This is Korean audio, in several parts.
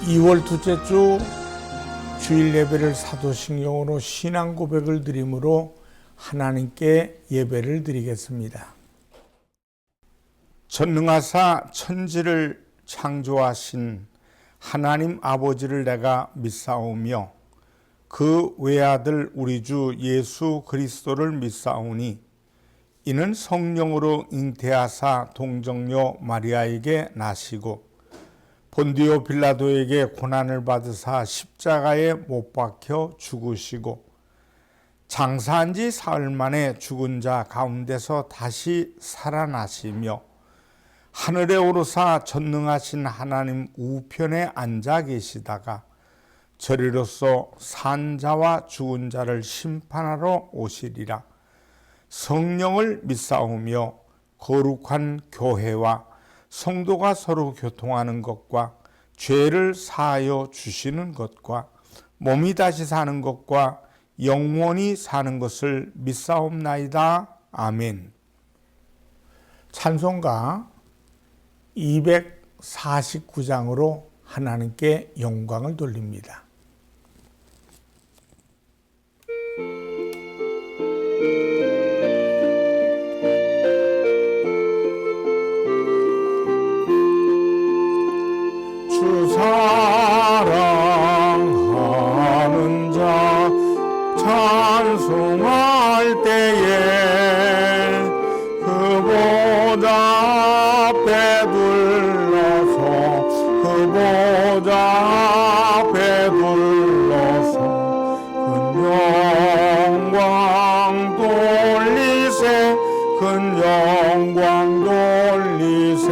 2월 둘째 주 주일 예배를 사도신경으로 신앙 고백을 드림으로 하나님께 예배를 드리겠습니다. 전능하사 천지를 창조하신 하나님 아버지를 내가 믿사오며 그 외아들 우리 주 예수 그리스도를 믿사오니 이는 성령으로 잉태하사 동정녀 마리아에게 나시고 본디오 빌라도에게 고난을 받으사 십자가에 못 박혀 죽으시고 장사한 지 사흘 만에 죽은 자 가운데서 다시 살아나시며 하늘에 오르사 전능하신 하나님 우편에 앉아 계시다가 저리로서 산 자와 죽은 자를 심판하러 오시리라. 성령을 믿사오며 거룩한 교회와 성도가 서로 교통하는 것과 죄를 사하여 주시는 것과 몸이 다시 사는 것과 영원히 사는 것을 믿사옵나이다. 아멘. 찬송가 249장으로 하나님께 영광을 돌립니다. 주 사랑하는 자 찬송할 때에 그보다 앞에 둘러서 그보다 앞에 둘러서 큰 영광 돌리세 큰 영광 돌리세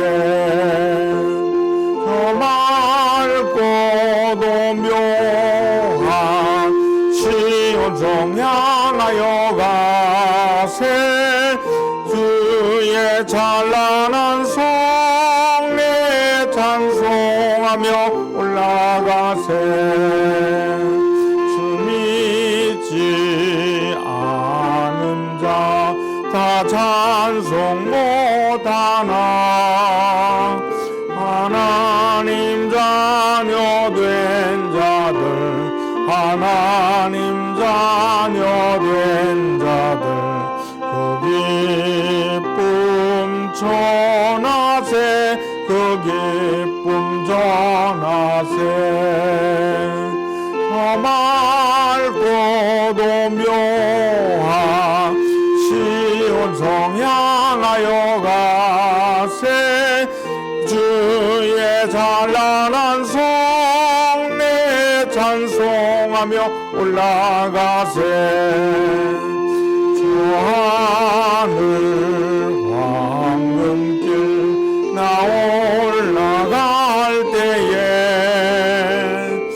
맑고도 묘한 시온성 향하여 가세 주의 찬란한 성례 찬송하며 올라가세 주 믿지 않은 자 다 찬송 못하나 하나님 자녀 된 자들 하나님 자녀 된 자들 그 기쁨 전하세 그 기쁨 전하세 저 맑고도 묘한 시온성 향하여 가세 주의 찬란한 성례 찬송하며 올라가세 저 하늘 황금길 나 올라갈 때에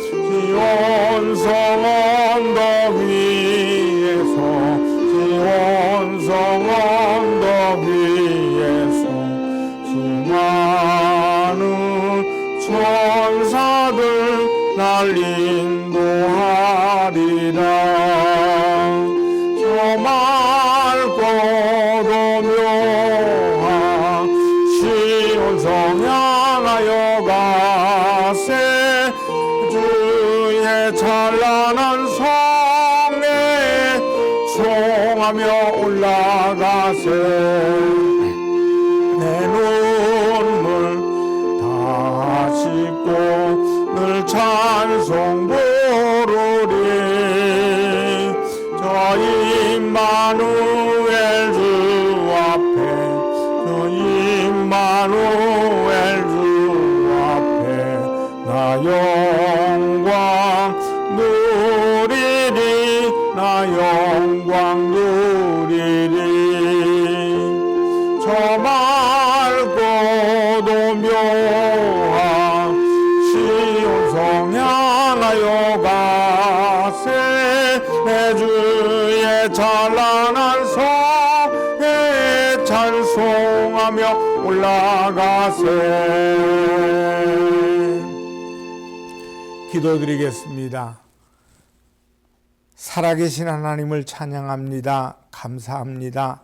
시온성 언덕 위에서 시온성 언덕 위에서 수많은 천사들 날 인도하리라 저 맑고도 묘한 시온성 향하여 가세 주의 찬란한 성례 송하며 올라가세 내 눈물 다 씻고 늘 찬송 부르리 저 임마누엘 주 앞에 저 임마누엘 주 앞에 나 영광 누리리 나 영광 누리리 저 맑고도 묘한 시온성 향하여 가세 내 주의 찬란한 성에 찬송하며 올라가세 기도드리겠습니다. 살아계신 하나님을 찬양합니다. 감사합니다.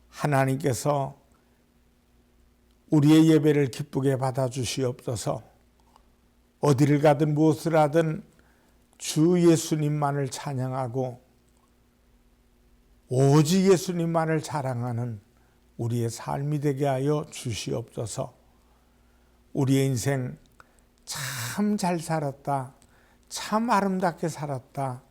하나님께서 우리의 예배를 기쁘게 받아주시옵소서. 어디를 가든 무엇을 하든 주 예수님만을 찬양하고 오직 예수님만을 자랑하는 우리의 삶이 되게 하여 주시옵소서. 우리의 인생 참 잘 살았다, 참 아름답게 살았다,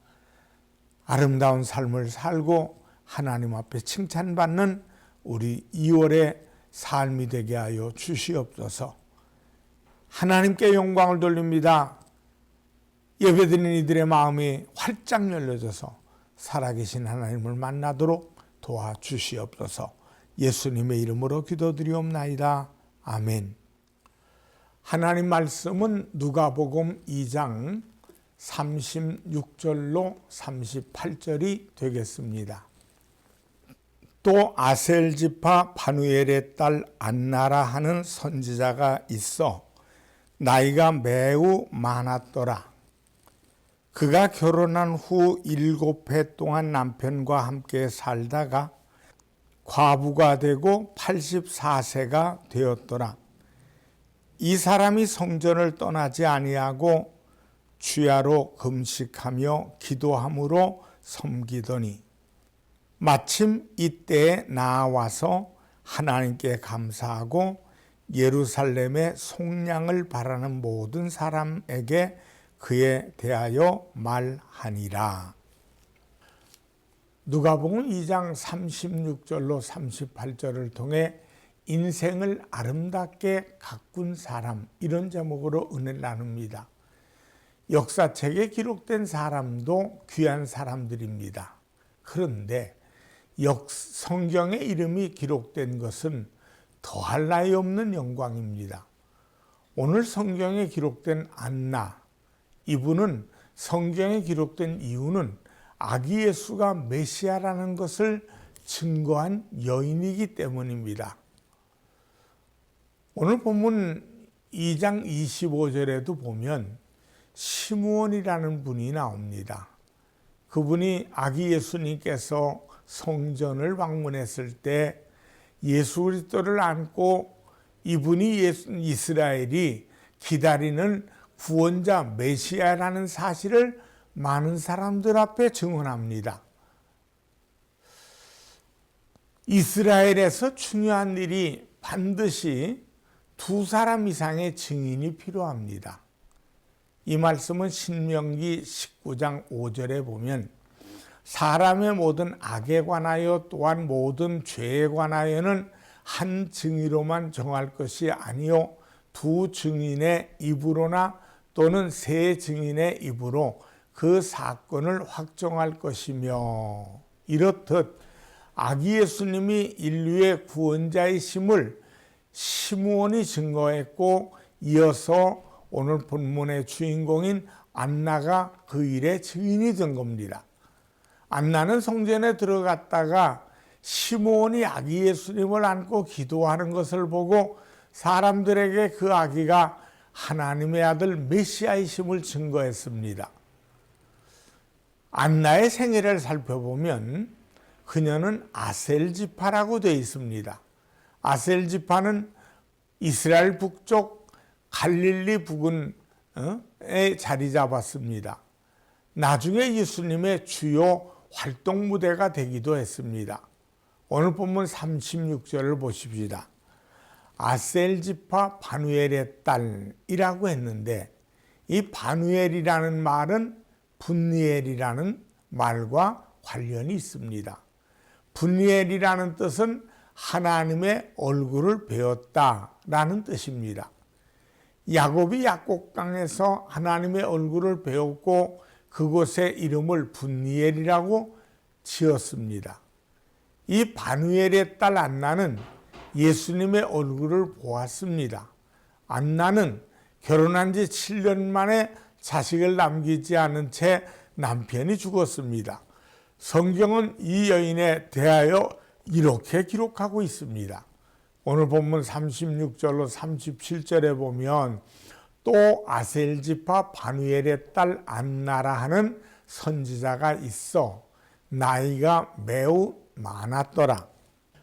아름다운 삶을 살고 하나님 앞에 칭찬받는 우리 2월의 삶이 되게 하여 주시옵소서. 하나님께 영광을 돌립니다. 예배드리는 이들의 마음이 활짝 열려져서 살아계신 하나님을 만나도록 도와주시옵소서. 예수님의 이름으로 기도드리옵나이다. 아멘. 하나님 말씀은 누가복음 2장 36절로 38절이 되겠습니다. 또 아셀 지파 바누엘의 딸 안나라 하는 선지자가 있어 나이가 매우 많았더라. 그가 결혼한 후 7해 동안 남편과 함께 살다가 과부가 되고 84세가 되었더라. 이 사람이 성전을 떠나지 아니하고 주야로 금식하며 기도함으로 섬기더니 마침 이때에 나와서 하나님께 감사하고 예루살렘의 속량을 바라는 모든 사람에게 그에 대하여 말하니라. 누가복음 2장 36절로 38절을 통해 인생을 아름답게 가꾼 사람, 이런 제목으로 은혜를 나눕니다. 역사책에 기록된 사람도 귀한 사람들입니다. 그런데 성경의 이름이 기록된 것은 더할 나위 없는 영광입니다. 오늘 성경에 기록된 안나, 이분은 성경에 기록된 이유는 아기 예수가 메시아라는 것을 증거한 여인이기 때문입니다. 오늘 본문 2장 25절에도 보면 시므온이라는 분이 나옵니다. 그분이 아기 예수님께서 성전을 방문했을 때 예수 그리스도를 안고 이분이 이스라엘이 기다리는 구원자 메시아라는 사실을 많은 사람들 앞에 증언합니다. 이스라엘에서 중요한 일이 반드시 2사람 이상의 증인이 필요합니다. 이 말씀은 신명기 19장 5절에 보면 사람의 모든 악에 관하여 또한 모든 죄에 관하여는 한 증인으로만 정할 것이 아니요 2 증인의 입으로나 또는 3 증인의 입으로 그 사건을 확정할 것이며, 이렇듯 아기 예수님이 인류의 구원자이심을 시므온이 증거했고 이어서 오늘 본문의 주인공인 안나가 그 일의 증인이 된 겁니다. 안나는 성전에 들어갔다가 시므온이 아기 예수님을 안고 기도하는 것을 보고 사람들에게 그 아기가 하나님의 아들 메시아이심을 증거했습니다. 안나의 생애를 살펴보면 그녀는 아셀 지파라고 되어 있습니다. 아셀 지파는 이스라엘 북쪽 갈릴리 부근에 자리 잡았습니다. 나중에 예수님의 주요 활동 무대가 되기도 했습니다. 오늘 본문 36절을 보십시다. 아셀 지파 바누엘의 딸이라고 했는데 이 바누엘이라는 말은 분니엘이라는 말과 관련이 있습니다. 분니엘이라는 뜻은 하나님의 얼굴을 배웠다라는 뜻입니다. 야곱이 약곡강에서 하나님의 얼굴을 배웠고 그곳의 이름을 분니엘이라고 지었습니다. 이 바누엘의 딸 안나는 예수님의 얼굴을 보았습니다. 안나는 결혼한 지 7년 만에 자식을 남기지 않은 채 남편이 죽었습니다. 성경은 이 여인에 대하여 이렇게 기록하고 있습니다. 오늘 본문 36절로 37절에 보면 또 아셀 지파 바누엘의 딸 안나라 하는 선지자가 있어 나이가 매우 많았더라.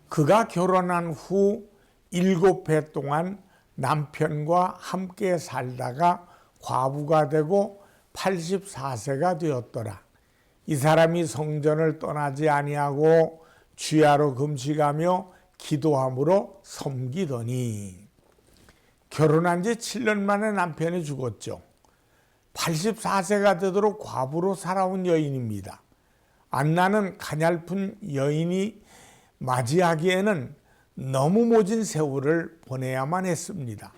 그가 결혼한 후 7해 동안 남편과 함께 살다가 과부가 되고 84세가 되었더라. 이 사람이 성전을 떠나지 아니하고 주야로 금식하며 기도함으로 섬기더니. 결혼한 지 7년 만에 남편이 죽었죠. 84세가 되도록 과부로 살아온 여인입니다. 안나는 가냘픈 여인이 맞이하기에는 너무 모진 세월을 보내야만 했습니다.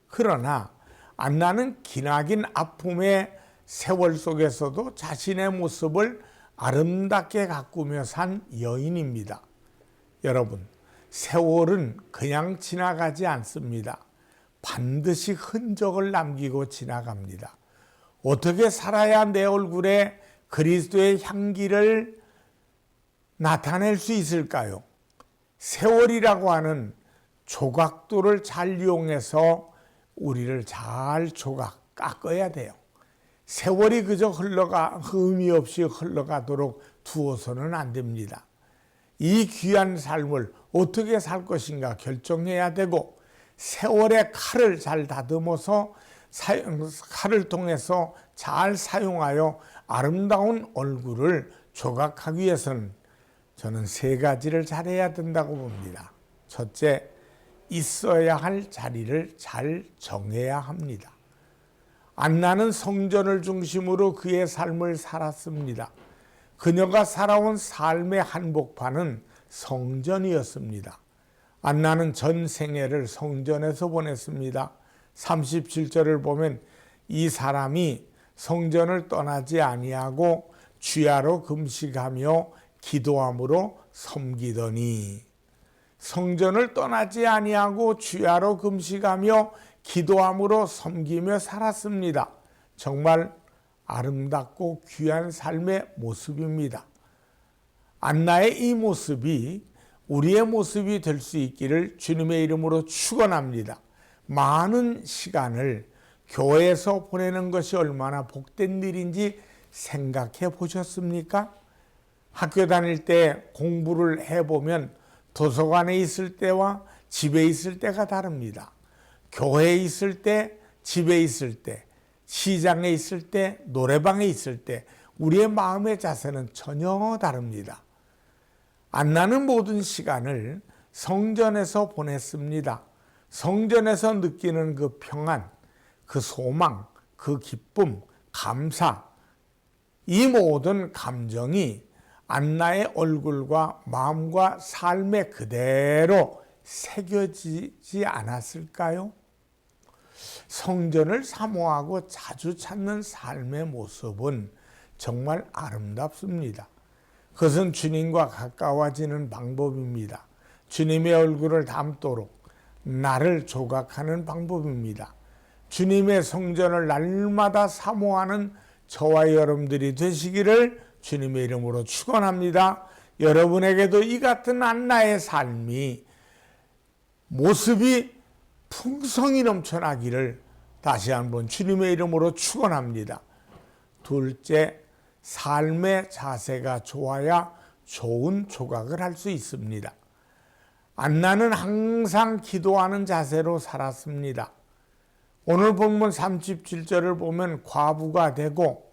그러나 안나는 기나긴 아픔의 세월 속에서도 자신의 모습을 아름답게 가꾸며 산 여인입니다. 여러분, 세월은 그냥 지나가지 않습니다. 반드시 흔적을 남기고 지나갑니다. 어떻게 살아야 내 얼굴에 그리스도의 향기를 나타낼 수 있을까요? 세월이라고 하는 조각도를 잘 이용해서 우리를 잘 조각 깎아야 돼요. 세월이 그저 의미 없이 흘러가도록 두어서는 안 됩니다. 이 귀한 삶을 어떻게 살 것인가 결정해야 되고, 세월의 칼을 잘 다듬어서 칼을 통해서 잘 사용하여 아름다운 얼굴을 조각하기 위해서는 저는 3가지를 잘해야 된다고 봅니다. 첫째, 있어야 할 자리를 잘 정해야 합니다. 안나는 성전을 중심으로 그의 삶을 살았습니다. 그녀가 살아온 삶의 한복판은 성전이었습니다. 안나는 전 생애를 성전에서 보냈습니다. 37절을 보면 이 사람이 성전을 떠나지 아니하고 주야로 금식하며 기도함으로 섬기더니. 성전을 떠나지 아니하고 주야로 금식하며 기도함으로 섬기며 살았습니다. 정말 아름답고 귀한 삶의 모습입니다. 안나의 이 모습이 우리의 모습이 될 수 있기를 주님의 이름으로 축원합니다. 많은 시간을 교회에서 보내는 것이 얼마나 복된 일인지 생각해 보셨습니까? 학교 다닐 때 공부를 해보면 도서관에 있을 때와 집에 있을 때가 다릅니다. 교회에 있을 때, 집에 있을 때, 시장에 있을 때, 노래방에 있을 때 우리의 마음의 자세는 전혀 다릅니다. 안나는 모든 시간을 성전에서 보냈습니다. 성전에서 느끼는 그 평안, 그 소망, 그 기쁨, 감사, 이 모든 감정이 안나의 얼굴과 마음과 삶에 그대로 새겨지지 않았을까요? 성전을 사모하고 자주 찾는 삶의 모습은 정말 아름답습니다. 그것은 주님과 가까워지는 방법입니다. 주님의 얼굴을 담도록 나를 조각하는 방법입니다. 주님의 성전을 날마다 사모하는 저와 여러분들이 되시기를 주님의 이름으로 축원합니다. 여러분에게도 이 같은 안나의 삶이 모습이 풍성이 넘쳐나기를 다시 한번 주님의 이름으로 축원합니다. 둘째, 삶의 자세가 좋아야 좋은 조각을 할 수 있습니다. 안나는 항상 기도하는 자세로 살았습니다. 오늘 본문 37절을 보면 과부가 되고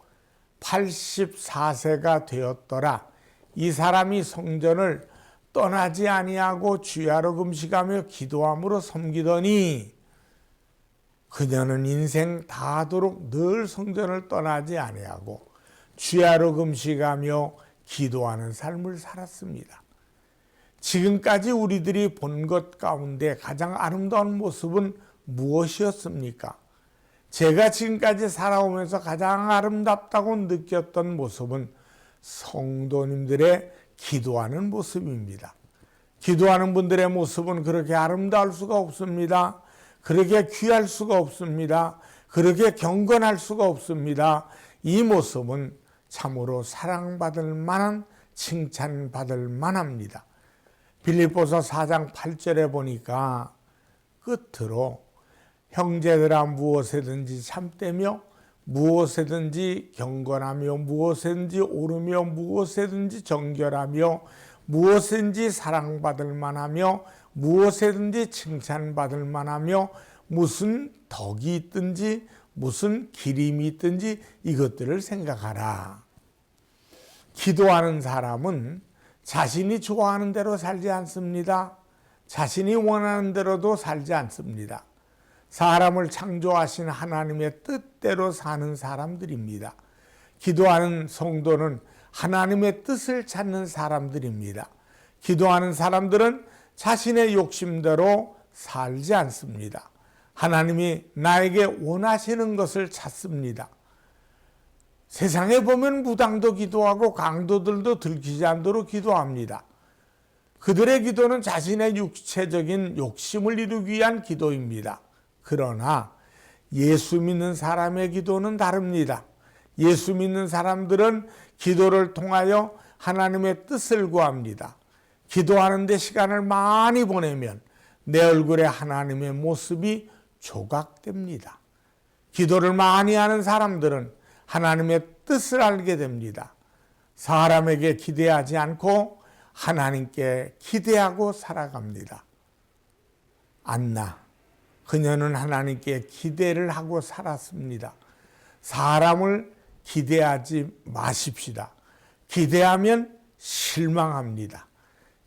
84세가 되었더라. 이 사람이 성전을 떠나지 아니하고 주야로 금식하며 기도함으로 섬기더니. 그녀는 인생 다하도록 늘 성전을 떠나지 아니하고 주야로 금식하며 기도하는 삶을 살았습니다. 지금까지 우리들이 본 것 가운데 가장 아름다운 모습은 무엇이었습니까? 제가 지금까지 살아오면서 가장 아름답다고 느꼈던 모습은 성도님들의 기도하는 모습입니다. 기도하는 분들의 모습은 그렇게 아름다울 수가 없습니다. 그렇게 귀할 수가 없습니다. 그렇게 경건할 수가 없습니다. 이 모습은 참으로 사랑받을 만한, 칭찬받을 만합니다. 빌립보서 4장 8절에 보니까 끝으로 형제들아 무엇에든지 참되며 무엇에든지 경건하며 무엇에든지 옳으며 무엇에든지 정결하며 무엇에든지 사랑받을 만하며 무엇에든지 칭찬받을 만하며 무슨 덕이 있든지 무슨 기림이 있든지 이것들을 생각하라. 기도하는 사람은 자신이 좋아하는 대로 살지 않습니다. 자신이 원하는 대로도 살지 않습니다. 사람을 창조하신 하나님의 뜻대로 사는 사람들입니다. 기도하는 성도는 하나님의 뜻을 찾는 사람들입니다. 기도하는 사람들은 자신의 욕심대로 살지 않습니다. 하나님이 나에게 원하시는 것을 찾습니다. 세상에 보면 무당도 기도하고 강도들도 들키지 않도록 기도합니다. 그들의 기도는 자신의 육체적인 욕심을 이루기 위한 기도입니다. 그러나 예수 믿는 사람의 기도는 다릅니다. 예수 믿는 사람들은 기도를 통하여 하나님의 뜻을 구합니다. 기도하는 데 시간을 많이 보내면 내 얼굴에 하나님의 모습이 조각됩니다. 기도를 많이 하는 사람들은 하나님의 뜻을 알게 됩니다. 사람에게 기대하지 않고 하나님께 기대하고 살아갑니다. 안나, 그녀는 하나님께 기대를 하고 살았습니다. 사람을 기대하지 마십시다. 기대하면 실망합니다.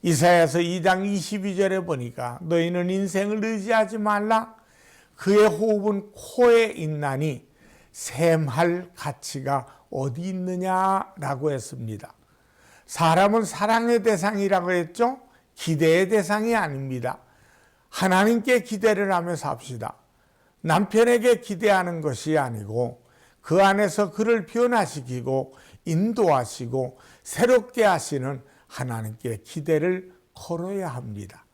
이사야서 2장 22절에 보니까 너희는 인생을 의지하지 말라. 그의 호흡은 코에 있나니 샘할 가치가 어디 있느냐라고 했습니다. 사람은 사랑의 대상이라고 했죠. 기대의 대상이 아닙니다. 하나님께 기대를 하며 삽시다. 남편에게 기대하는 것이 아니고 그 안에서 그를 변화시키고 인도하시고 새롭게 하시는 하나님께 기대를 걸어야 합니다.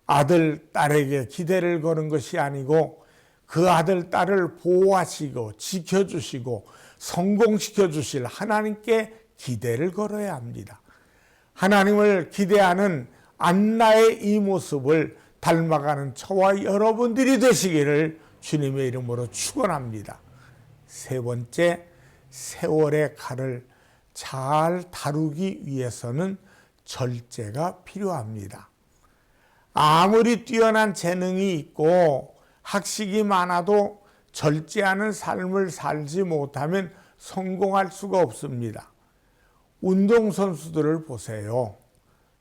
아들, 딸에게 기대를 거는 것이 아니고 그 아들, 딸을 보호하시고 지켜주시고 성공시켜 주실 하나님께 기대를 걸어야 합니다. 하나님을 기대하는 안나의 이 모습을 닮아가는 저와 여러분들이 되시기를 주님의 이름으로 축원합니다. 세 번째, 세월의 칼을 잘 다루기 위해서는 절제가 필요합니다. 아무리 뛰어난 재능이 있고 학식이 많아도 절제하는 삶을 살지 못하면 성공할 수가 없습니다. 운동선수들을 보세요.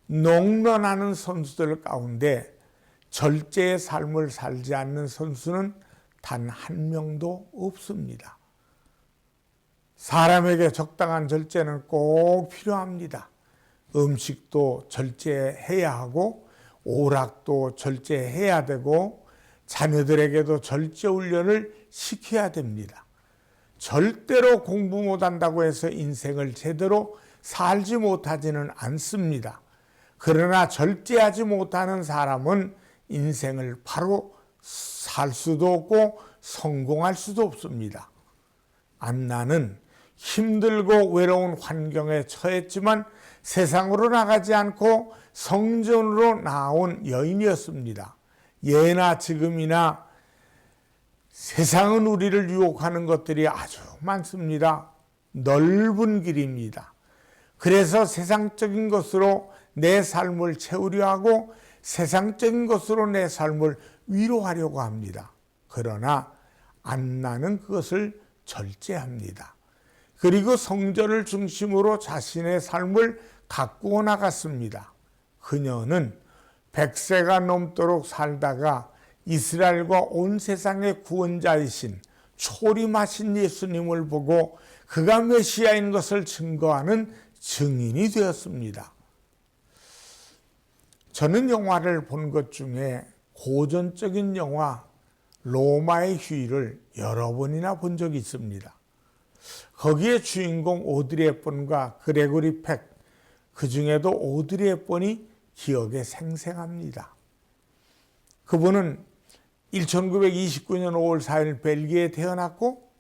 농런하는 선수들 가운데 절제의 삶을 살지 않는 선수는 단 한 명도 없습니다. 사람에게 적당한 절제는 꼭 필요합니다. 음식도 절제해야 하고 오락도 절제해야 되고 자녀들에게도 절제 훈련을 시켜야 됩니다. 절대로 공부 못한다고 해서 인생을 제대로 살지 못하지는 않습니다. 그러나 절제하지 못하는 사람은 인생을 바로 살 수도 없고 성공할 수도 없습니다. 안나는 힘들고 외로운 환경에 처했지만 세상으로 나가지 않고 성전으로 나온 여인이었습니다. 예나 지금이나 세상은 우리를 유혹하는 것들이 아주 많습니다. 넓은 길입니다. 그래서 세상적인 것으로 내 삶을 채우려 하고 세상적인 것으로 내 삶을 위로하려고 합니다. 그러나 안나는 그것을 절제합니다. 그리고 성전을 중심으로 자신의 삶을 가꾸어 나갔습니다. 그녀는 100세가 넘도록 살다가 이스라엘과 온 세상의 구원자이신 초림하신 예수님을 보고 그가 메시아인 것을 증거하는 증인이 되었습니다. 저는 영화를 본 것 중에 고전적인 영화 로마의 휴일을 여러 번이나 본 적이 있습니다. 거기에 주인공 오드리 헵번과 그레고리 팩, 그 중에도 오드리 헵번이 기억에 생생합니다. 그분은 1929년 5월 4일 벨기에에 태어났고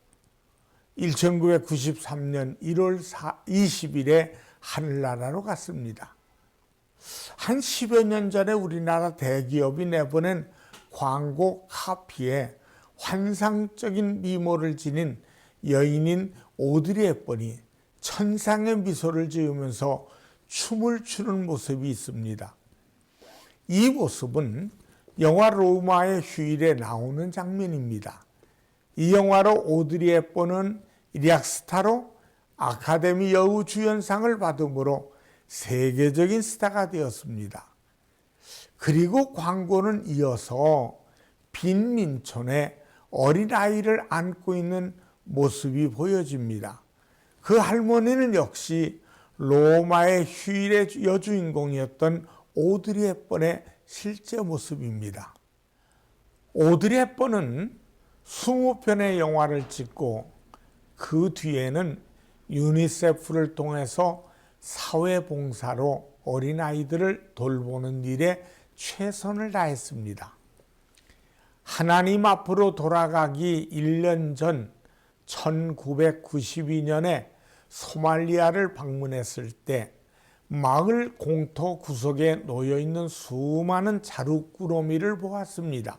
1993년 1월 20일에 하늘나라로 갔습니다. 한 10여 년 전에 우리나라 대기업이 내보낸 광고 카피에 환상적인 미모를 지닌 여인인 오드리 헵번이 천상의 미소를 지으면서 춤을 추는 모습이 있습니다. 이 모습은 영화 로마의 휴일에 나오는 장면입니다. 이 영화로 오드리 헵번은 일약 스타로 아카데미 여우 주연상을 받음으로 세계적인 스타가 되었습니다. 그리고 광고는 이어서 빈민촌에 어린아이를 안고 있는 모습이 보여집니다. 그 할머니는 역시 로마의 휴일의 여주인공이었던 오드리 헵번의 실제 모습입니다. 오드리 헵번은 20편의 영화를 찍고 그 뒤에는 유니세프를 통해서 사회봉사로 어린아이들을 돌보는 일에 최선을 다했습니다. 하나님 앞으로 돌아가기 1년 전 1992년에 소말리아를 방문했을 때 마을 공터 구석에 놓여있는 수많은 자루꾸러미를 보았습니다.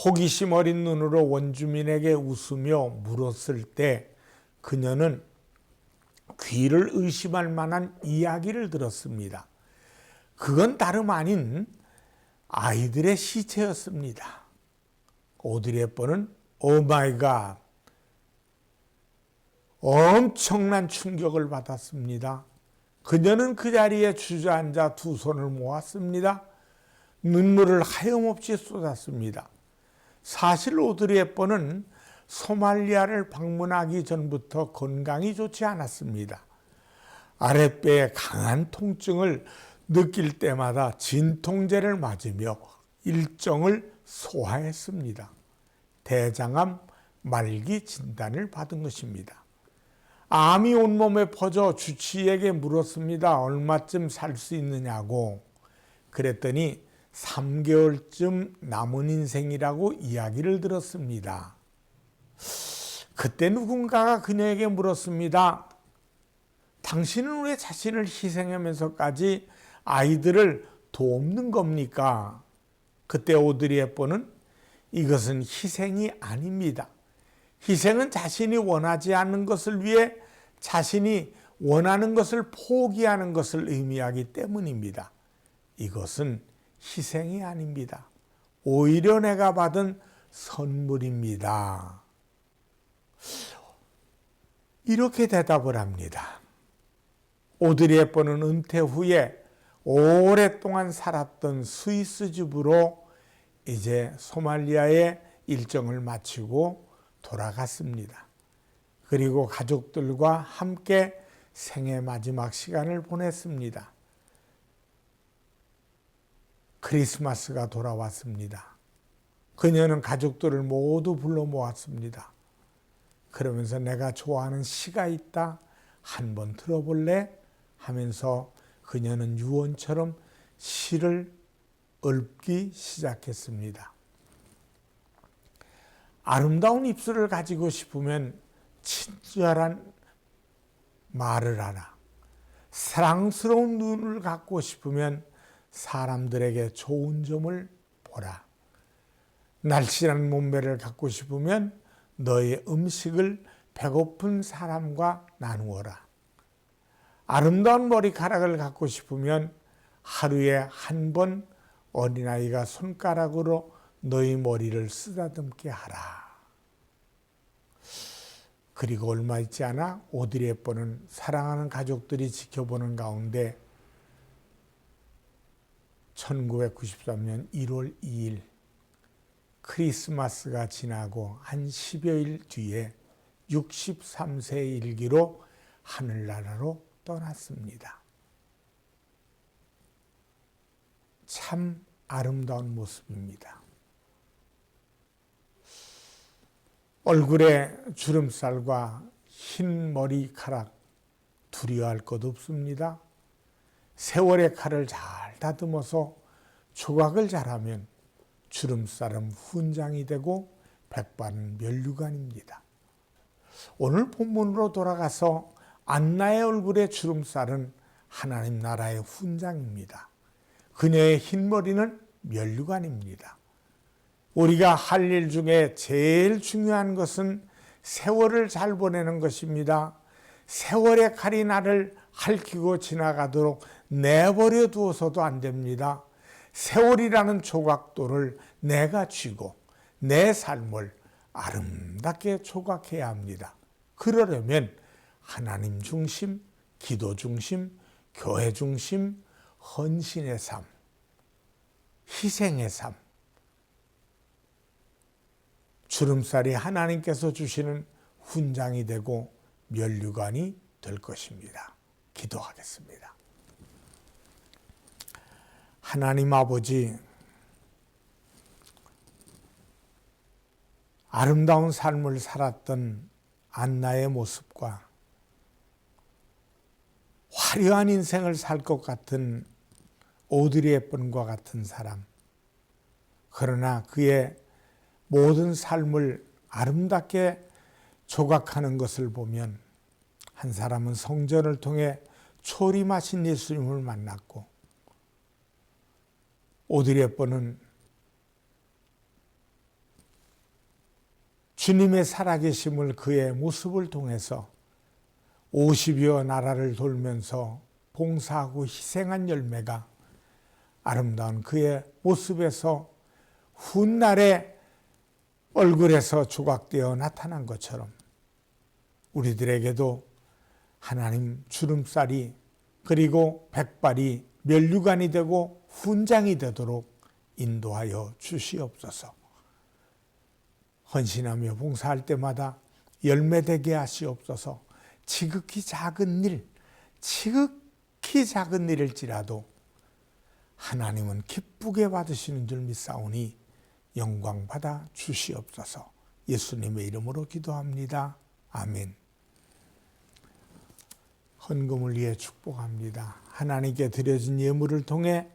호기심 어린 눈으로 원주민에게 웃으며 물었을 때 그녀는 귀를 의심할 만한 이야기를 들었습니다. 그건 다름 아닌 아이들의 시체였습니다. 오드리 헵번은 오 마이 갓, 엄청난 충격을 받았습니다. 그녀는 그 자리에 주저앉아 두 손을 모았습니다. 눈물을 하염없이 쏟았습니다. 사실 오드리 헵번은 소말리아를 방문하기 전부터 건강이 좋지 않았습니다. 아랫배에 강한 통증을 느낄 때마다 진통제를 맞으며 일정을 소화했습니다. 대장암 말기 진단을 받은 것입니다. 암이 온몸에 퍼져 주치의에게 물었습니다. 얼마쯤 살 수 있느냐고. 그랬더니 3개월쯤 남은 인생이라고 이야기를 들었습니다. 그때 누군가가 그녀에게 물었습니다. 당신은 왜 자신을 희생하면서까지 아이들을 돕는 겁니까? 그때 오드리 헵번은 이것은 희생이 아닙니다. 희생은 자신이 원하지 않는 것을 위해 자신이 원하는 것을 포기하는 것을 의미하기 때문입니다. 이것은 희생이 아닙니다. 오히려 내가 받은 선물입니다. 이렇게 대답을 합니다. 오드리 헵번은 은퇴 후에 오랫동안 살았던 스위스 집으로 이제 소말리아의 일정을 마치고 돌아갔습니다. 그리고 가족들과 함께 생애 마지막 시간을 보냈습니다. 크리스마스가 돌아왔습니다. 그녀는 가족들을 모두 불러 모았습니다. 그러면서 내가 좋아하는 시가 있다. 한번 들어볼래? 하면서 그녀는 유언처럼 시를 읊기 시작했습니다. 아름다운 입술을 가지고 싶으면 친절한 말을 하라. 사랑스러운 눈을 갖고 싶으면 사람들에게 좋은 점을 보라. 날씬한 몸매를 갖고 싶으면 너의 음식을 배고픈 사람과 나누어라. 아름다운 머리카락을 갖고 싶으면 하루에 한 번 어린아이가 손가락으로 너의 머리를 쓰다듬게 하라. 그리고 얼마 있지 않아 오드리 헵번은 사랑하는 가족들이 지켜보는 가운데 1993년 1월 2일 크리스마스가 지나고 한 10여일 뒤에 63세의 일기로 하늘나라로 떠났습니다. 참 아름다운 모습입니다. 얼굴에 주름살과 흰 머리카락 두려워할 것 없습니다. 세월의 칼을 잘 다듬어서 조각을 잘하면 주름살은 훈장이 되고 백발은 면류관입니다. 오늘 본문으로 돌아가서 안나의 얼굴의 주름살은 하나님 나라의 훈장입니다. 그녀의 흰머리는 면류관입니다. 우리가 할 일 중에 제일 중요한 것은 세월을 잘 보내는 것입니다. 세월의 칼이 나를 핥히고 지나가도록 내버려 두어서도 안 됩니다. 세월이라는 조각돌을 내가 쥐고 내 삶을 아름답게 조각해야 합니다. 그러려면 하나님 중심, 기도 중심, 교회 중심, 헌신의 삶, 희생의 삶, 주름살이 하나님께서 주시는 훈장이 되고 면류관이 될 것입니다. 기도하겠습니다. 하나님 아버지, 아름다운 삶을 살았던 안나의 모습과 화려한 인생을 살 것 같은 오드리 헵번과 같은 사람, 그러나 그의 모든 삶을 아름답게 조각하는 것을 보면 한 사람은 성전을 통해 초림하신 예수님을 만났고, 오드리 헵번은 주님의 살아계심을 그의 모습을 통해서 50여 나라를 돌면서 봉사하고 희생한 열매가 아름다운 그의 모습에서 훗날에 얼굴에서 조각되어 나타난 것처럼 우리들에게도 하나님 주름살이 그리고 백발이 면류관이 되고 훈장이 되도록 인도하여 주시옵소서. 헌신하며 봉사할 때마다 열매되게 하시옵소서. 지극히 작은 일일지라도 하나님은 기쁘게 받으시는 줄 믿사오니 영광 받아 주시옵소서. 예수님의 이름으로 기도합니다. 아멘. 헌금을 위해 축복합니다. 하나님께 드려진 예물을 통해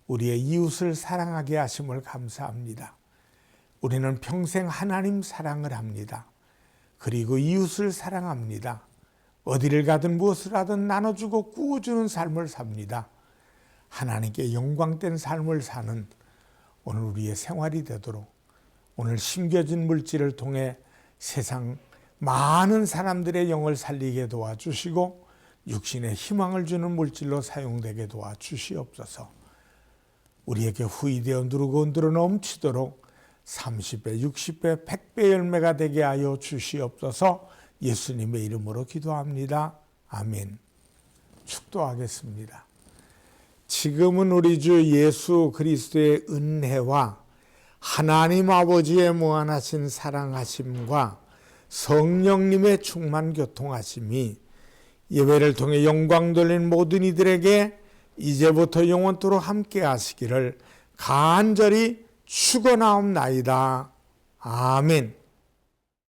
우리의 이웃을 사랑하게 하심을 감사합니다. 우리는 평생 하나님 사랑을 합니다. 그리고 이웃을 사랑합니다. 어디를 가든 무엇을 하든 나눠주고 구워주는 삶을 삽니다. 하나님께 영광된 삶을 사는 오늘 우리의 생활이 되도록 오늘 심겨진 물질을 통해 세상 많은 사람들의 영을 살리게 도와주시고 육신의 희망을 주는 물질로 사용되게 도와주시옵소서. 우리에게 후이되어 누르고 늘어 넘치도록 30배, 60배, 100배 열매가 되게 하여 주시옵소서. 예수님의 이름으로 기도합니다. 아멘. 축도하겠습니다. 지금은 우리 주 예수 그리스도의 은혜와 하나님 아버지의 무한하신 사랑하심과 성령님의 충만 교통하심이 예배를 통해 영광 돌린 모든 이들에게 이제부터 영원토록 함께 하시기를 간절히 축원하옵나이다. 아멘.